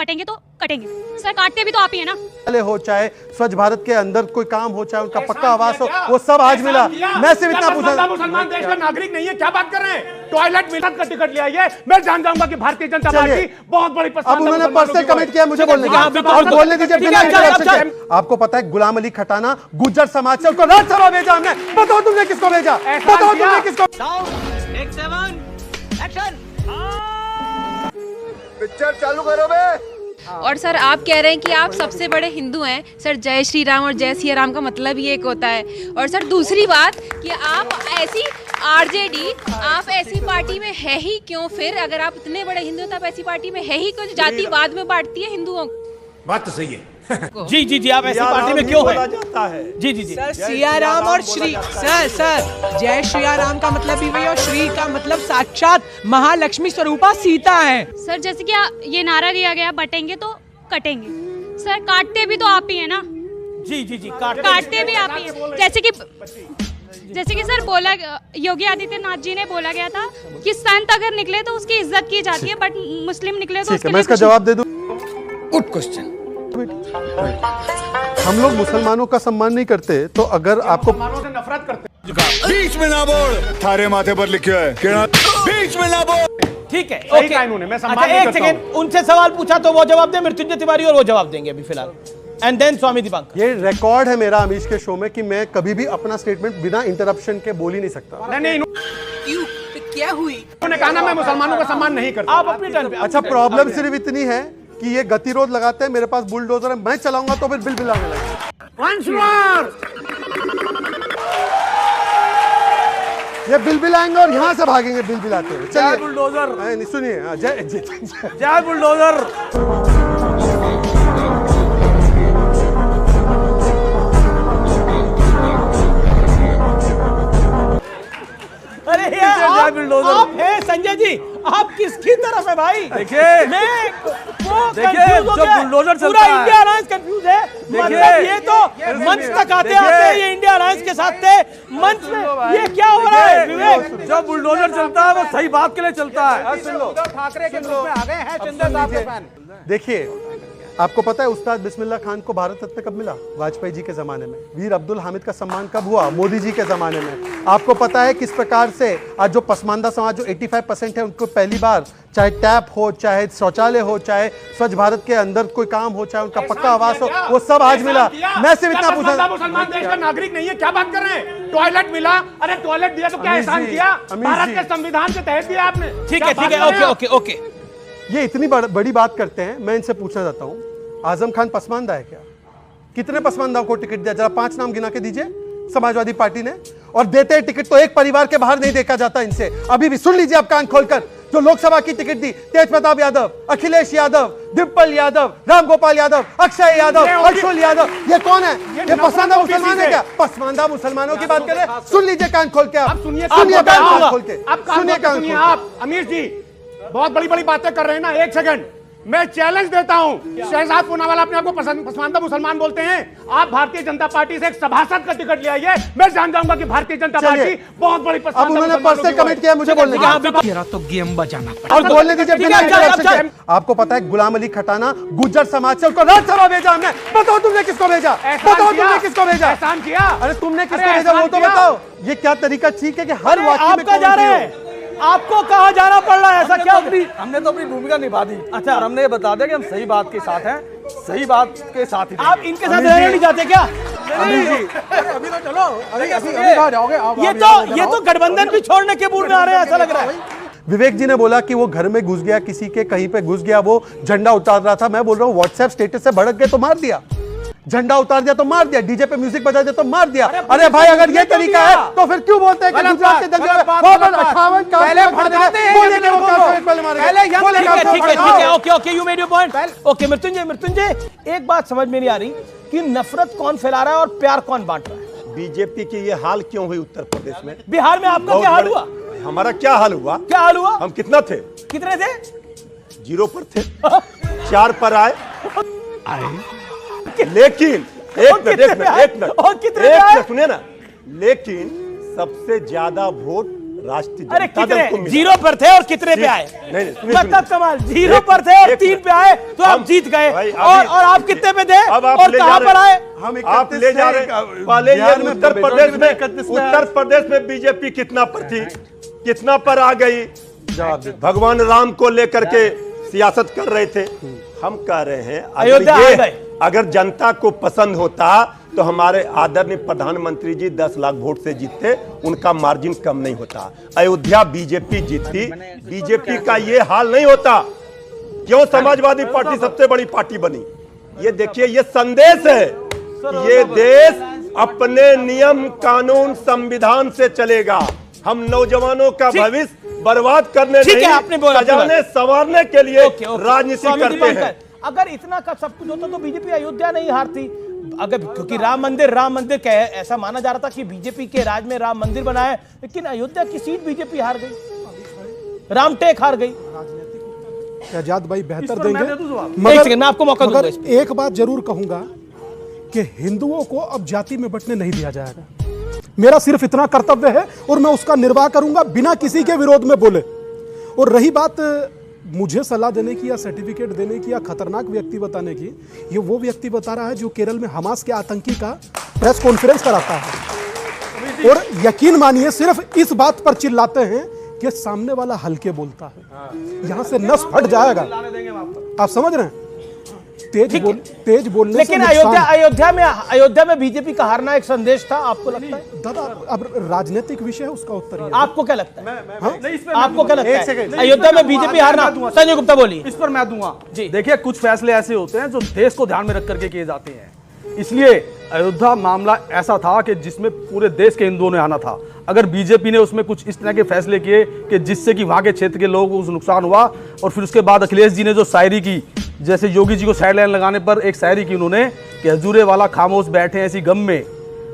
बटेंगे तो कटेंगे। सर काटते भी तो आप ही है ना। हो चाहे स्वच्छ भारत के अंदर कोई काम हो, चाहे उनका पक्का आवास हो, वो सब आज मिला। मैं सिर्फ इतना पूछा, मुसलमान देश का नागरिक नहीं है, क्या बात कर रहे हैं? टॉयलेट मिला का टिकट ले आइए, मैं जान जाऊंगा कि भारतीय जनता पार्टी बहुत बड़ी अब उन्होंने पर्सनल कमेंट किया, मुझे बोलने और बोलने दीजिए। आपको पता है गुलाम अली खटाना गुज्जर समाज से, उसको राज्यसभा भेजा हमने। बताओ तुमने किसको भेजा, बताओ तुमने किसको। पिक्चर चालू करो बे। और सर आप कह रहे हैं कि आप सबसे बड़े हिंदू हैं। सर जय श्री राम और जय सिया राम का मतलब ही एक होता है। और सर दूसरी बात कि आप ऐसी आरजेडी, आप ऐसी पार्टी में है ही क्यों? फिर अगर आप इतने बड़े हिंदू हैं तो आप ऐसी पार्टी में है ही क्यों जो जातिवाद में बांटती है हिंदुओं को? बात तो सही है। जी जी जी, आप ऐसी पार्टी में क्यों हैं? जी जी जी सर सिया राम और श्री, सर जय श्री राम का मतलब भी वही और श्री का मतलब साक्षात महालक्ष्मी स्वरूपा सीता है। सर जैसे कि ये नारा दिया गया बटेंगे तो कटेंगे। सर काटते भी तो आप ही है ना। जी जी जी, काटते भी आप ही है। जैसे कि सर बोला, योगी आदित्यनाथ जी ने बोला गया था कि संत अगर निकले तो उसकी इज्जत की जाती है, बट मुस्लिम निकले तो उसके मैं इसका जवाब दे दूं। Good question. हम लोग मुसलमानों का सम्मान नहीं करते, तो अगर आपको से नफरत करते बीच में ना बोल, थारे माथे पर लिखा है बीच में ना बोल। ठीक है, सही ओके। कहा इन्होंने, मैं सम्मान अच्छा नहीं एक करता सेकंड, उनसे सवाल पूछा तो वो जवाब दे, मृत्युंजय तिवारी और वो जवाब देंगे अभी फिलहाल, एंड देन स्वामी दीपांकर। ये रिकॉर्ड है मेरा अमीश के शो में कि मैं कभी भी अपना स्टेटमेंट बिना इंटरप्शन के बोल ही नहीं सकता। नहीं, क्या हुई? उन्होंने कहा ना मैं मुसलमानों का सम्मान नहीं करता। आप अपनी टर्न पे। अच्छा, प्रॉब्लम सिर्फ इतनी है कि ये गतिरोध लगाते हैं, मेरे पास बुलडोजर है, मैं चलाऊंगा तो फिर बिल बिलाने लगेगा। ये बिल बिलाएंगे और यहां से भागेंगे बिल बिलाते हुए। चलिए बुलडोजर, नहीं सुनिए, जय जय बुलडोजर। अरे यार आप हैं संजय जी, आप किसकी तरफ है भाई? देखिए, मैं वो देखिए, confuse हो जो गया। बुलडोजर चलता पूरा है। इंडिया अलायंस कंफ्यूज है। मतलब ये तो मंच तक आते आते ये इंडिया अलायंस के साथ थे, मंच में ये क्या हो रहा है? विवेक, जो बुलडोजर चलता है वो सही बात के लिए चलता है। ठाकरे के ग्रुप में आ गए हैं चंद्र साहब के फैन। देखिए, आपको पता है उस्ताद बिस्मिल्लाह खान को भारत रत्न कब मिला? वाजपेयी जी के जमाने में। वीर अब्दुल हामिद का सम्मान कब हुआ? मोदी जी के जमाने में। आपको पता है किस प्रकार से आज जो पसमानदा समाज जो 85% है उनको पहली बार, चाहे टैप हो, चाहे शौचालय हो, चाहे स्वच्छ भारत के अंदर कोई काम हो, चाहे उनका पक्का आवास हो, वो सब आज मिला। मैं सिर्फ इतना पूछा, मुसलमान देश का नागरिक नहीं है, क्या बात कर रहे हैं? टॉयलेट मिला, अरे टॉयलेट दिया तो क्या एहसान किया? भारत के संविधान के तहत दिया आपने। ठीक है ठीक है, ओके ओके ओके। ये इतनी बड़ी बात करते हैं, मैं इनसे पूछना चाहता हूँ, आजम खान पसमानदा है क्या? कितने पसमानदा को टिकट दिया? जरा 5 नाम गिना के दीजिए समाजवादी पार्टी ने। और देते हैं टिकट तो एक परिवार के बाहर नहीं देखा जाता इनसे। अभी भी सुन लीजिए आप कान खोलकर, जो लोकसभा की टिकट दी, तेज प्रताप यादव, अखिलेश यादव, डिम्पल यादव, रामगोपाल यादव, अक्षय यादव, अर्जुन यादव, ये कौन है? ये पसमानदा मुसलमान है क्या? पसमानदा मुसलमानों की बात करें, सुन लीजिए कान खोल के, आप सुनिए कान खोल के, सुनिए कान खोल के। आप अमीर जी बहुत बड़ी बड़ी बातें कर रहे हैं ना। एक सेकंड, मैं चैलेंज देता हूं, शहजाद पूनावाला अपने आप को पसमानदा मुसलमान बोलते हैं, आप भारतीय जनता पार्टी से एक सभासद का टिकट ले आइए, मैं जान जाऊंगा कि भारतीय जनता पार्टी बहुत बड़ी अब उन्होंने पर्सनल कमेंट किया, मुझे बोलने तेरा तो गेम बजाना पड़ा। और बोलने दीजिए। आपको पता है गुलाम अली खटाना गुज्जर समाज से, उसको राज्यसभा भेजा हमने। बताओ तुमने किसको भेजा, बताओ तुमने किसको भेजा? एहसान किया। अरे तुमने किसको भेजा वो तो बताओ। ये क्या तरीका ठीक है कि हर वाक्य में आप जा रहे हैं, आपको कहाँ जाना पड़ रहा है? ऐसा क्या? हमने तो अपनी भूमिका निभा दी। अच्छा, और हमने ये बता दिया कि हम सही बात के साथ हैं, सही बात के साथ ही। आप इनके साथ रहना नहीं चाहते क्या? अभी तो चलो, अभी कहाँ जाओगे आप? ये तो गठबंधन भी छोड़ने के मूड में आ रहे हैं, ऐसा लग रहा है। विवेक जी ने बोला कि वो घर में घुस गया, किसी के कहीं पे घुस गया, वो झंडा उतार रहा था। मैं बोल रहा हूँ व्हाट्सएप स्टेटस से भड़क गए तो मार दिया, झंडा उतार दिया तो मार दिया, डीजे पे म्यूजिक बजा दिया तो मार दिया। अरे भाई अगर ये तरीका है तो फिर क्यों बोलते हैं कि गुजरात के दंगे में 58 का पहले भड़काते हैं, बोले कि वो पहले मारे गए। ठीक है, okay okay, you made your point. Okay Mrityunjay, एक बात समझ में नहीं आ रही कि नफरत कौन फैला रहा है और प्यार कौन बांट रहा है? बीजेपी की ये हाल क्यों हुई उत्तर प्रदेश में? बिहार में आपका क्या हाल हुआ? हमारा क्या हाल हुआ? क्या हाल हुआ? हम कितना थे? कितने थे? 0 पर थे, 4 पर आए। लेकिन एक मिनट सुनिए ना, लेकिन सबसे ज्यादा वोट राष्ट्रीय अरे जनता दल को कितने मिला। जीरो पर थे और कितने पे आए? नहीं, सुनिए, मतलब सुनिए। कमाल, जीरो पर थे और 3 पे आए तो आप जीत गए। और आप कितने पे थे अब आप और ले जा कहां रहे पर आए? हम आप ले जा रहे हैं। पहले ये उत्तर प्रदेश में बीजेपी कितना पर थी, कितना पर आ गई? भगवान राम को लेकर के सियासत कर रहे थे। हम कह रहे हैं अयोध्या आ गए। अगर जनता को पसंद होता तो हमारे आदरणीय प्रधानमंत्री जी 10 लाख वोट से जीतते, उनका मार्जिन कम नहीं होता। अयोध्या बीजेपी जीतती, बीजेपी का ये हाल नहीं होता। क्यों समाजवादी पार्टी सबसे बड़ी पार्टी बनी? ये देखिए, ये संदेश है, ये देश अपने नियम कानून संविधान से चलेगा। हम नौजवानों का भविष्य बर्बाद करने ठीक है, नहीं, आपने बोला, सजाने संवारने के लिए राजनीति करते हैं। अगर इतना का सब कुछ होता तो बीजेपी अयोध्या नहीं हारती। अगर क्योंकि राम मंदिर ऐसा माना जा रहा था कि बीजेपी के राज में राम मंदिर बना है, लेकिन अयोध्या की सीट बीजेपी हार गई, रामटेक हार गई। आजाद भाई बेहतर देंगे, एक सेकंड मैं आपको मौका दूंगा। एक बात जरूर कहूंगा कि हिंदुओं को अब जाति में बंटने नहीं दिया जाएगा। मेरा सिर्फ इतना कर्तव्य है और मैं उसका निर्वाह करूंगा बिना किसी के विरोध में बोले। और रही बात मुझे सलाह देने की या सर्टिफिकेट देने की या खतरनाक व्यक्ति बताने की, ये वो व्यक्ति बता रहा है जो केरल में हमास के आतंकी का प्रेस कॉन्फ्रेंस कराता है और यकीन मानिए सिर्फ इस बात पर चिल्लाते हैं कि सामने वाला हल्के बोलता है। यहां से नस फट जाएगा। आप समझ रहे हैं? तेज बोलने लेकिन अयोध्या में बीजेपी का हारना एक संदेश था, आपको लगता है? दादा अब राजनीतिक विषय है, उसका उत्तर आपको क्या लगता है? आपको क्या लगता है अयोध्या में बीजेपी हारना? संजय गुप्ता बोलिए। इस पर मैं दूंगा जी। देखिए, कुछ फैसले ऐसे होते हैं जो देश को ध्यान में रख करके किए जाते हैं, इसलिए अयोध्या मामला ऐसा था कि जिसमें पूरे देश के हिंदुओं ने आना था। अगर बीजेपी ने उसमें कुछ इस तरह के फैसले किए कि जिससे कि वहां के क्षेत्र के लोगों को नुकसान हुआ, और फिर उसके बाद अखिलेश जी ने जो शायरी की, जैसे योगी जी को साइड लाइन लगाने पर एक शायरी की उन्होंने कि हजूरे वाला खामोश बैठे ऐसी गम में,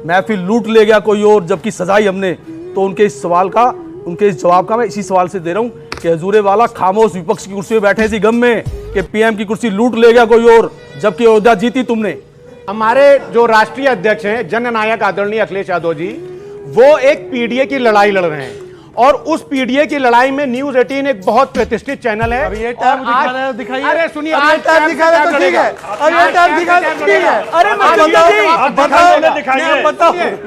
महफिल लूट ले गया कोई और जबकि सजाई हमने। तो उनके इस जवाब का मैं इसी सवाल से दे रहा हूं कि हजूरे वाला खामोश विपक्ष की कुर्सी पे बैठे ऐसी गम में कि पीएम की कुर्सी लूट ले गया कोई और जबकि अयोध्या जीती तुमने। हमारे जो राष्ट्रीय अध्यक्ष हैं जननायक आदरणीय अखिलेश यादव जी, वो एक पीडीए की लड़ाई लड़ रहे हैं और उस पीडीए की लड़ाई में न्यूज 18 एक बहुत प्रतिष्ठित चैनल है। अब ये टाइम दिखा रहे हो, दिखाइए। अरे सुनिए, अब ये टाइम दिखा रहे हो तो ठीक है। अब ये टाइम दिखा रहे हो तो ठीक है। अरे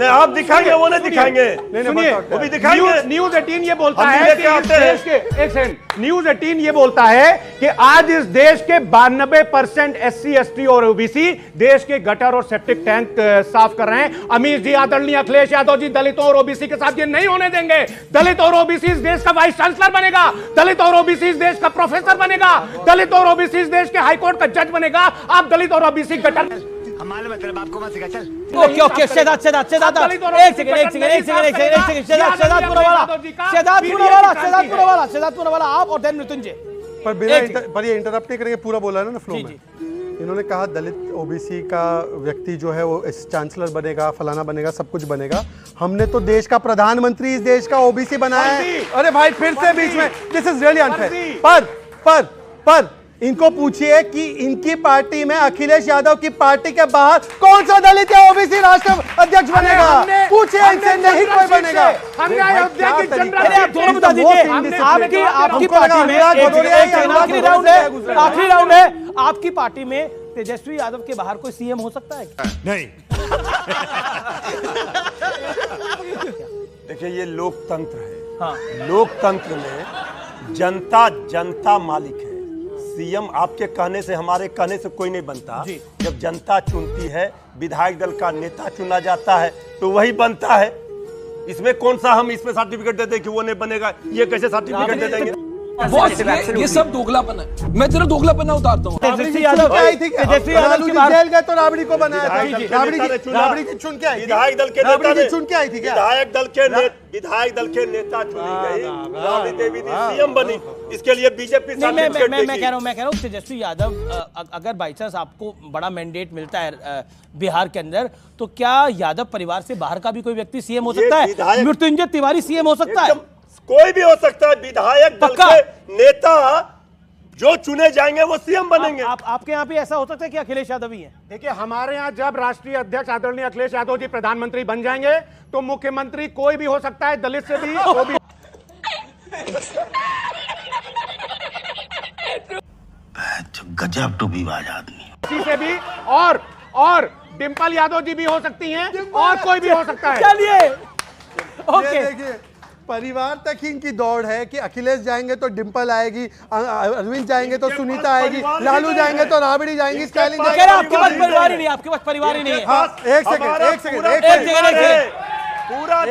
आप दिखाएंगे, वो नहीं दिखाएंगे। सुनिए, वो भी दिखाएंगे। न्यूज 18 ये बोलता हम है लेके कि इस आते हैं। देश के एक सेकंड, न्यूज 18 ये बोलता है कि आज इस देश के 92% SC ST और ओबीसी देश के गटर और सेप्टिक टैंक साफ कर रहे हैं। अमित जी, आदरणीय अखिलेश यादव जी दलितों और ओबीसी के साथ ये नहीं होने देंगे। दलित और ओबीसी इस देश का वाइस चांसलर बनेगा, दलित और ओबीसी इस देश का प्रोफेसर बनेगा, दलित और ओबीसी इस देश के हाईकोर्ट का जज बनेगा। आप दलित और ओबीसी गटर हमारे मतलब आपको मत सिखा चल। ओके शहजाद एक सेकंड आप और देन मृत्युंजय। पर ये इंटरप्ट नहीं करेंगे, पूरा बोला ना फ्लो में। इन्होंने कहा दलित ओबीसी का व्यक्ति जो है वो चांसलर बनेगा, फलाना बनेगा, सब कुछ बनेगा। हमने तो देश का प्रधानमंत्री इस देश का ओबीसी बनाया है। अरे भाई फिर से बीच में, दिस इज रियली अनफेयर। पर इनको पूछिए कि इनकी पार्टी में अखिलेश यादव की पार्टी के बाहर कौन सा दलित या ओबीसी राष्ट्र अध्यक्ष बनेगा? पूछिए इनसे, नहीं कोई बनेगा। हमने अयोध्या की जनता, आप दोनों बता दीजिए, आपकी पार्टी में आखिरी राउंड है, आपकी पार्टी में तेजस्वी यादव के बाहर कोई सीएम हो सकता है? नहीं। देखिए, ये लोकतंत्र है। हाँ। लोकतंत्र में जनता मालिक है। सीएम आपके कहने से, हमारे कहने से कोई नहीं बनता। जब जनता चुनती है, विधायक दल का नेता चुना जाता है तो वही बनता है। इसमें कौन सा हम इसमें सर्टिफिकेट दे दें कि वो नहीं बनेगा? ये कैसे सर्टिफिकेट दे देंगे? ये सब दोगलापन है। मैं जरा दोगलापन उतारता हूँ। तेजस्वी यादव आई थी, तेजस्वी यादव की जेल गए तो राबड़ी को बनाया था। राबड़ी की चुन के आई थी, विधायक दल के नेता चुन के आई थी क्या? विधायक दल के नेता चुनी गई, राबड़ी देवी सीएम बनी। इसके लिए बीजेपी मैं कह रहा हूँ तेजस्वी यादव, अगर बाई चांस आपको बड़ा मैंडेट मिलता है बिहार के अंदर, तो क्या यादव परिवार से बाहर का भी कोई व्यक्ति सीएम हो सकता है? मृत्युंजय तिवारी सीएम हो सकता है? कोई भी हो सकता है। विधायक दल के नेता जो चुने जाएंगे वो सीएम बनेंगे। आपके यहाँ पे ऐसा हो सकता है कि अखिलेश यादव ही है? देखिए, हमारे यहाँ जब राष्ट्रीय अध्यक्ष आदरणीय अखिलेश यादव जी प्रधानमंत्री बन जाएंगे तो मुख्यमंत्री कोई भी हो सकता है, दलित से भी, वो भी। गजब टूबीबाज आदमी। किसी से भी और डिम्पल यादव जी भी हो सकती हैं और कोई भी हो सकता है। चलिए ये देखिए परिवार तक ही इनकी दौड़ है कि अखिलेश जाएंगे तो डिम्पल आएगी, अरविंद जाएंगे तो सुनीता आएगी, लालू जाएंगे तो राबड़ी जाएंगी, स्टालिन कह रहा आपके पास परिवार ही नहीं, आपके पास परिवार ही नहीं है। हाँ, एक सेकंड पूरा